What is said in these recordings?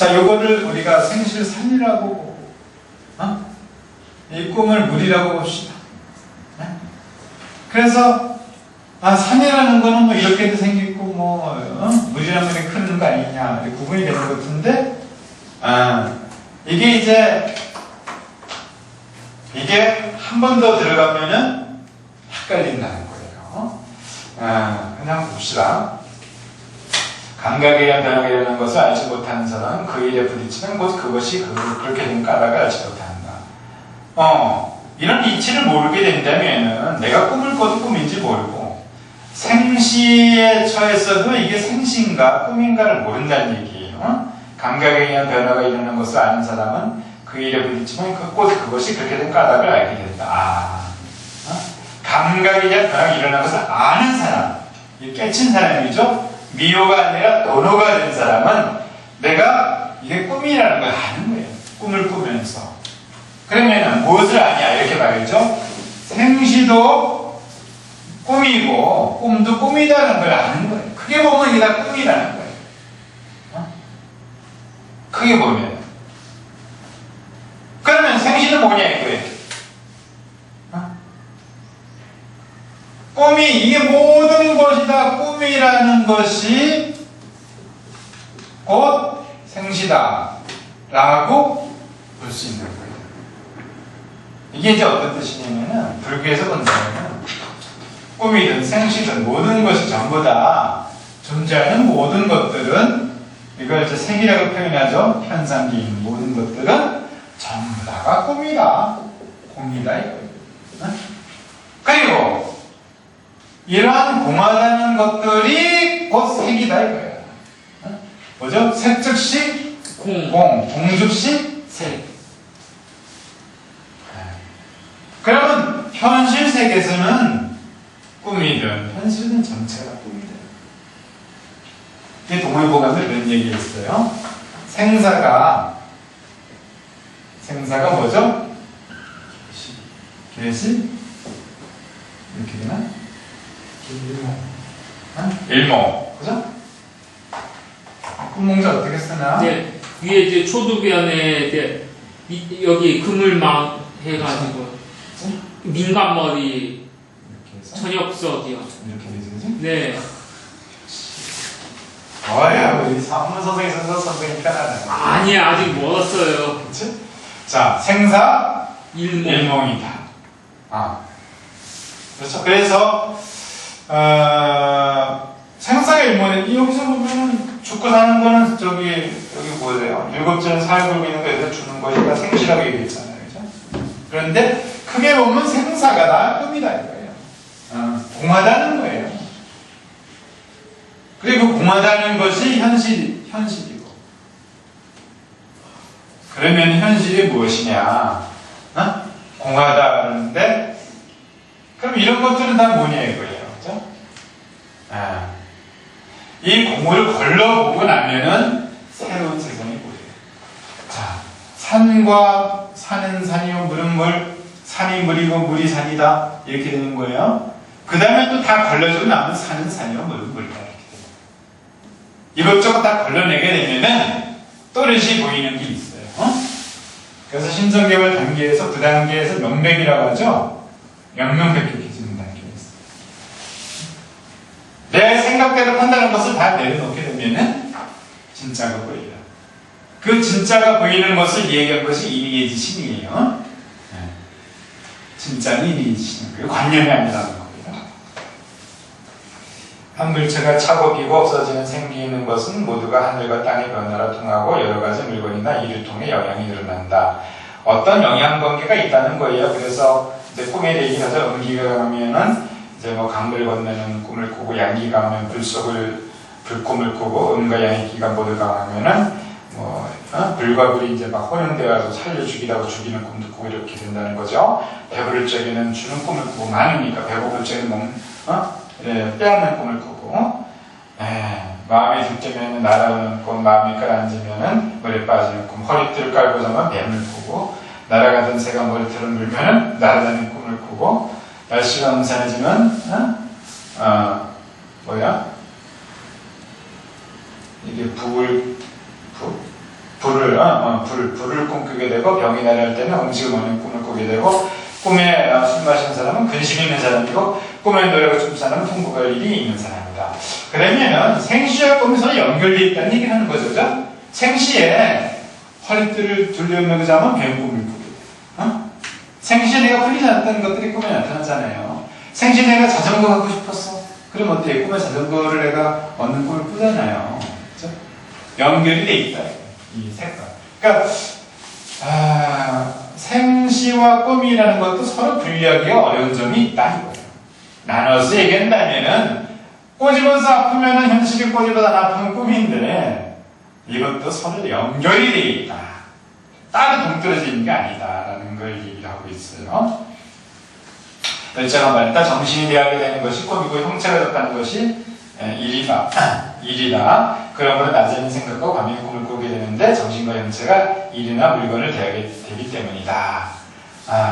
자, 요거를 우리가 생실산이라고 보고, 이 꿈을 물이라고 봅시다. 그래서, 산이라는 거는 뭐 이렇게도 생기고, 물이라는 게 큰 거 아니냐, 구분이 되는 것 같은데, 이게 한 번 더 들어가면은 헷갈린다는 거예요. 그냥 봅시다. 감각에 의한 변화가 일어나는 것을 알지 못하는 사람은 그 일에 부딪히면 곧 그것이 그렇게 된 까닭을 알지 못한다. 이런 이치를 모르게 된다면은 내가 꿈을 꿔도 꿈인지 모르고 생시에 처했어도 이게 생시인가 꿈인가를 모른다는 얘기예요. 감각에 의한 변화가 일어나는 것을 아는 사람은 그 일에 부딪히면 곧 그것이 그렇게 된 까닭을 알게 된다. 감각에 의한 변화가 일어나는 것을 아는 사람, 깨친 사람이죠. 미호가 아니라 도노가 된 사람은 내가 이게 꿈이라는 걸 아는 거예요. 꿈을 꾸면서. 그러면 무엇을 아냐? 이렇게 말이죠. 생시도 꿈이고 꿈도 꿈이라는 걸 아는 거예요. 크게 보면 이게 다 꿈이라는 거예요. 크게 보면. 그러면 생시는 뭐냐 이거예요. 꿈이 이게 모든 것이 다 꿈이라는 것이 곧 생시다 라고 볼 수 있는 거예요. 이게 이제 어떤 뜻이냐면은 불교에서 본다면 꿈이든 생시든 모든 것이 전부 다 존재하는 모든 것들은 이걸 이제 생이라고 표현하죠. 현상기인 모든 것들은 전부 다가 꿈이다, 공이다 이거예요. 그리고 이러한 공하다는 것들이 곧 색이다 이거예요. 뭐죠? 색 즉시 공 즉시 색. 그러면 현실 세계에서는 꿈이든 현실은 전체가 꿈이다. 이게 동물보감에 이런 얘기가 있어요. 생사가 뭐죠? 계시 이렇게 되나? 일모. 그죠? 꿈몽자 어떻게 쓰나? 네, 위에 이제 초두변에 이제 여기 그물망 해가지고 민간머리 천엽석이요. 이렇게 되지? 네. 뭐야, 우리 사문 선생님 편하네. 아니, 아직 멀었어요. 그치? 자, 생사 일몽이다. 그렇죠. 그래서 생사 일몽이 여기서 보면은 죽고 사는 거는 여기 뭐래요? 일곱째는 살고 있는 거에서 주는 거니까 생시라고 얘기했잖아요. 그죠? 그런데 크게 보면 생사가 다 꿈이다 이거예요. 공하다는 거예요. 그리고 공하다는 것이 현실이고. 그러면 현실이 무엇이냐? 공하다 그러는데 그럼 이런 것들은 다 뭐냐 이거예요. 그죠? 이 공을 걸러보고 나면은 새로운 세상이 보여요. 자, 산과 산은 산이요, 물은 물, 산이 물이고 물이 산이다. 이렇게 되는 거예요. 그 다음에 또 다 걸러주고 나면 산은 산이요, 물은 물이다. 이렇게 돼요. 이것저것 다 걸러내게 되면은 또렷이 보이는 게 있어요. 그래서 심성개발 단계에서 그 단계에서 명백이라고 하죠. 명명백백해지는 단계가 있어요. 내 생각대로 판단한 것을 다 내려놓게 되면은 진짜가 보여요. 그 진짜가 보이는 것을 얘기한 것이 이미지심이에요. 진짜는 이미지심. 그게 관념이 아니라는 겁니다. 한 물체가 차고 비고 없어지는 생기는 것은 모두가 하늘과 땅의 변화로 통하고 여러 가지 물건이나 이를 통해 영향이 일어난다. 어떤 영향관계가 있다는 거예요. 그래서 이제 꿈에 대해 얘기하자. 음기가 가면은 이제 뭐 강물 건너는 꿈을 꾸고, 양기가 가면 불꿈을 꾸고, 음과 양의 기가 모두 강하면은 불과 불이 이제 막 혼용되어서 살려 죽이라고 죽이는 꿈도 꾸고 이렇게 된다는 거죠. 배부를 적에는 주는 꿈을 꾸고, 많으니까 배고플 적에는 빼앗는 꿈을 꾸고, 마음이 들때면 날아오는 꿈, 마음이 가라앉으면은 물에 빠지는 꿈, 허리띠를 깔고 자면 뱀을 꾸고, 날아가던 새가 머리털을 물면은 날아다니는 꿈을 꾸고, 날씨가 음산해지면 불을 꿈꾸게 되고 병이 나를 때는 음식을 먹는 꿈을 꾸게 되고 꿈에 술 마시는 사람은 근심 있는 사람이고 꿈에 노래가 춤 사람은 통곡할 일이 있는 사람이다. 그러면은 생시와 꿈이 서로 연결되어 있다는 얘기를 하는 거죠. 그죠? 생시에 허리띠를 둘러매고 자면 뱀 꿈을 꾸게 돼. 생시에 내가 풀리지 않았다는 것들이 꿈에 나타나잖아요. 생시에 내가 자전거 갖고 싶었어. 그럼 어때요? 꿈에 자전거를 내가 얻는 꿈을 꾸잖아요. 그죠? 연결이 돼 있다. 이 색깔. 그러니까 생시와 꿈이라는 것도 서로 분리하기가 어려운 점이 있다 이거예요. 나눠서 얘기한다면은 꼬집어서 아프면은 현실이 꼬집어서 안 아프면 꿈인데 이것도 서로 연결이 되어 있다. 따로 동떨어져 있는 게 아니다라는 걸 얘기를 하고 있어요. 제가 말했다. 정신이 대하게 되는 것이 꿈이고 형체가 됐다는 것이 일이다. 그러므로 낮에 있는 생각과 밤에 꿈을 꾸게 되는데 정신과 형체가 일이나 물건을 대하게 되기 때문이다.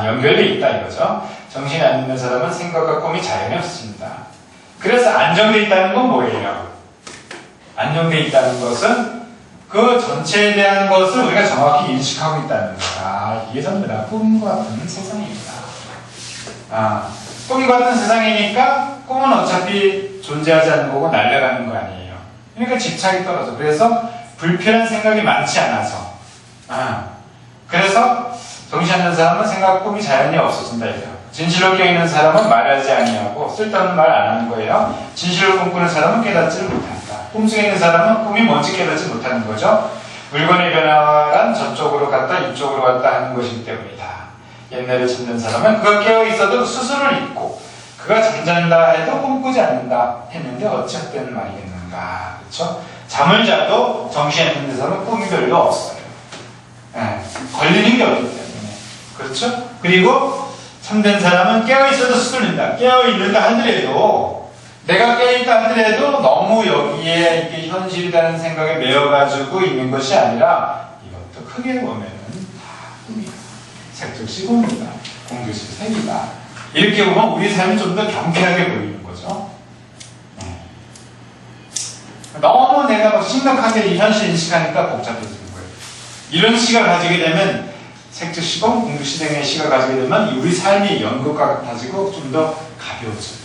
연결되어 있다 이거죠. 정신이 안 있는 사람은 생각과 꿈이 자연히 없습니다. 그래서 안정되어 있다는 건 뭐예요? 안정되어 있다는 것은 그 전체에 대한 것을 우리가 정확히 인식하고 있다는 거다. 이게 전부 다 꿈과 같은 세상입니다. 꿈 같은 세상이니까 꿈은 어차피 존재하지 않는 거고 날아가는 거 아니에요. 그러니까 집착이 떨어져. 그래서 불필요한 생각이 많지 않아서. 그래서 정신 없는 사람은 생각, 꿈이 자연히 없어진다 이래요. 진실로 깨어있는 사람은 말하지 아니하고 쓸데없는 말 안 하는 거예요. 진실로 꿈꾸는 사람은 깨닫지를 못한다. 꿈속에 있는 사람은 꿈이 뭔지 깨닫지 못하는 거죠. 물건의 변화란 저쪽으로 갔다 이쪽으로 갔다 하는 것이기 때문이다. 옛날에 잠든 사람은 그가 깨어있어도 스스로를 잊고 그가 잠잔다 해도 꿈꾸지 않는다 했는데 어찌 헛된 말이겠는가. 그렇죠? 잠을 자도 정신이 없는 사람은 꿈이 별로 없어요. 걸리는 게 없기 때문에. 그렇죠? 그리고 참된 사람은 깨어있어도 스스로를 잊는다. 깨어있는다 하더라도 내가 깨어있다 하더라도 너무 여기에 이게 현실이라는 생각에 매여가지고 있는 것이 아니라 이것도 크게 보면은 다 꿈이다. 색즉 시공이다. 공교식 색이다. 이렇게 보면 우리 삶이 좀 더 경쾌하게 보이는 거죠. 너무 내가 막 심각하게 이 현실 인식하니까 복잡해지는 거예요. 이런 시각을 가지게 되면 색즉 시공, 공교식 색의 시각을 가지게 되면 우리 삶이 연극과 같아지고 좀 더 가벼워져요.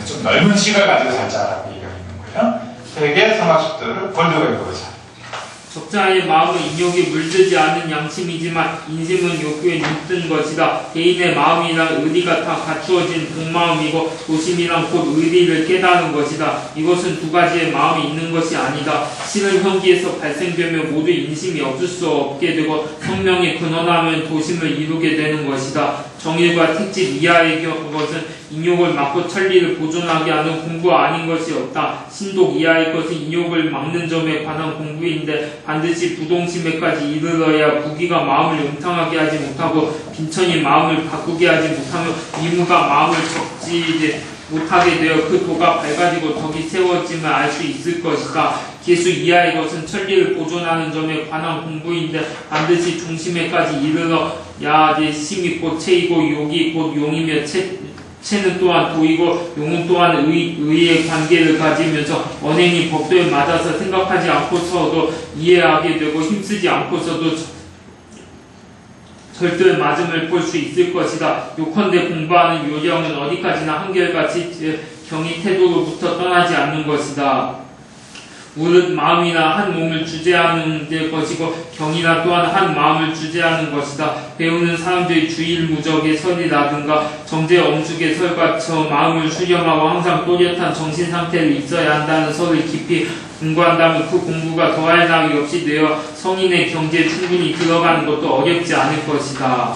좀 넓은 시각을 가지고 살자라고 얘기하고 있는 거예요. 되게 성학식들을 골드가 읽어보자. 적자의 마음은 인욕에 물들지 않은 양심이지만 인심은 욕구에 눈뜬 것이다. 개인의 마음이란 의리가 다 갖추어진 복마음이고 도심이란 곧 의리를 깨닫는 것이다. 이것은 두 가지의 마음이 있는 것이 아니다. 실은 현기에서 발생되면 모두 인심이 없을 수 없게 되고 성명이 근원하면 도심을 이루게 되는 것이다. 정일과 택집 이하의 것은 인욕을 막고 천리를 보존하게 하는 공부가 아닌 것이 없다. 신독 이하의 것은 인욕을 막는 점에 관한 공부인데 반드시 부동심에까지 이르러야 부귀가 마음을 음탕하게 하지 못하고 빈천이 마음을 바꾸게 하지 못하며 미무가 마음을 적지 못하게 되어 그 도가 밝아지고 덕이 세워짐을 알 수 있을 것이다. 계수 이하의 것은 천리를 보존하는 점에 관한 공부인데 반드시 중심에까지 이르러 야의 심이 곧 체이고 욕이 곧 용이며 체는 또한 도이고 용은 또한 의의 관계를 가지면서 언행이 법도에 맞아서 생각하지 않고서도 이해하게 되고 힘쓰지 않고서도 절도의 맞음을 볼 수 있을 것이다. 요컨대 공부하는 요령은 어디까지나 한결같이 경의 태도로부터 떠나지 않는 것이다. 무릇 마음이나 한 몸을 주재하는 데 것이고 경이나 또한 한 마음을 주재하는 것이다. 배우는 사람들이 주일무적의 설이라든가 정제 엄숙의 설과 저 마음을 수렴하고 항상 또렷한 정신 상태를 있어야 한다는 설을 깊이 공부한다면 그 공부가 더할 나위 없이 되어 성인의 경지에 충분히 들어가는 것도 어렵지 않을 것이다.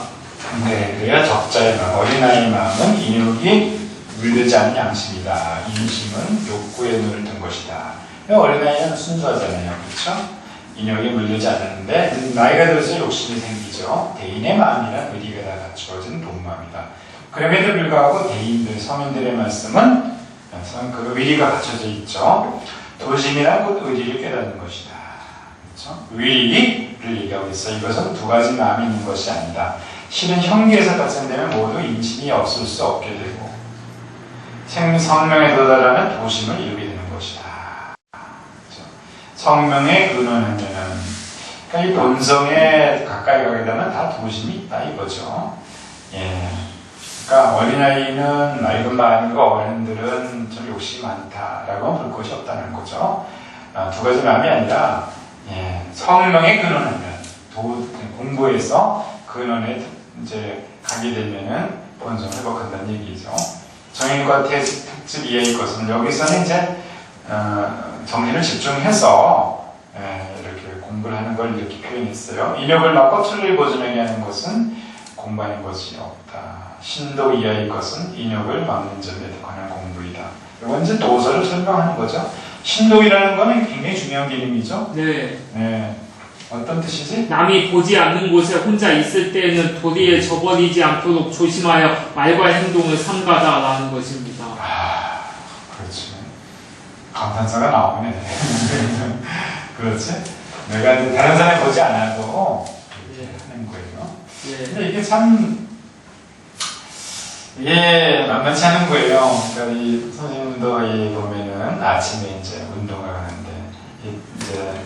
네, 그래야 적자의 마음, 어린아이의 마음은 인욕이 물들지 않는 양심이다. 인심은 욕구에 눈을 뜬 것이다. 어린아이는 순수하잖아요. 그렇죠? 인욕이 물들지 않는데 나이가 들어서 욕심이 생기죠. 대인의 마음이란 의리가 다 갖추어진 본마음이다. 그럼에도 불구하고 대인들, 서민들의 말씀은 그 의리가 갖춰져 있죠. 도심이란 곧 의리를 깨닫는 것이다. 그렇죠? 의리를 얘기하고 있어. 이것은 두 가지 마음이 있는 것이 아니다. 실은 형기에서 발생되면 모두 인심이 없을 수 없게 되고 성명에 도달하는 도심을 이루게 되는 것이다. 그렇죠? 성명에 근원하면은, 그러니까 이 본성에 가까이 가게 되면 다 도심이 있다 이거죠. 예. 그러니까 어린아이는 맑은 마음이고 어른들은 좀 욕심이 많다라고 볼 것이 없다는 거죠. 두 가지 마음이 아니라, 예, 성명에 근원하면, 공부해서 근원에 이제 가게 되면은 본성을 회복한다는 얘기죠. 정인과 특질 이해의 것은 여기서는 이제 정신을 집중해서 이렇게 공부를 하는 걸 이렇게 표현했어요. 인욕을 막고 틀을 보존하게 하는 것은 공부하는 것이 없다. 신도 이하의 것은 인욕을 막는 점에 관한 공부이다. 이건 이제 도서를 설명하는 거죠. 신도이라는 거는 굉장히 중요한 개념이죠. 네. 네. 어떤 뜻이지? 남이 보지 않는 곳에 혼자 있을 때에는 도리에 져버리지 않도록 조심하여 말과 행동을 삼가다라는 것입니다. 아, 그렇지. 감탄사가 나오네. 그렇지? 내가 다른 사람이 보지 않아도 이렇게 하는 거예요. 근데 이게 참, 이게 만만치 않은 거예요. 그러니까 이 선생님도 이 보면은 아침에 이제 운동을 하는데, 이제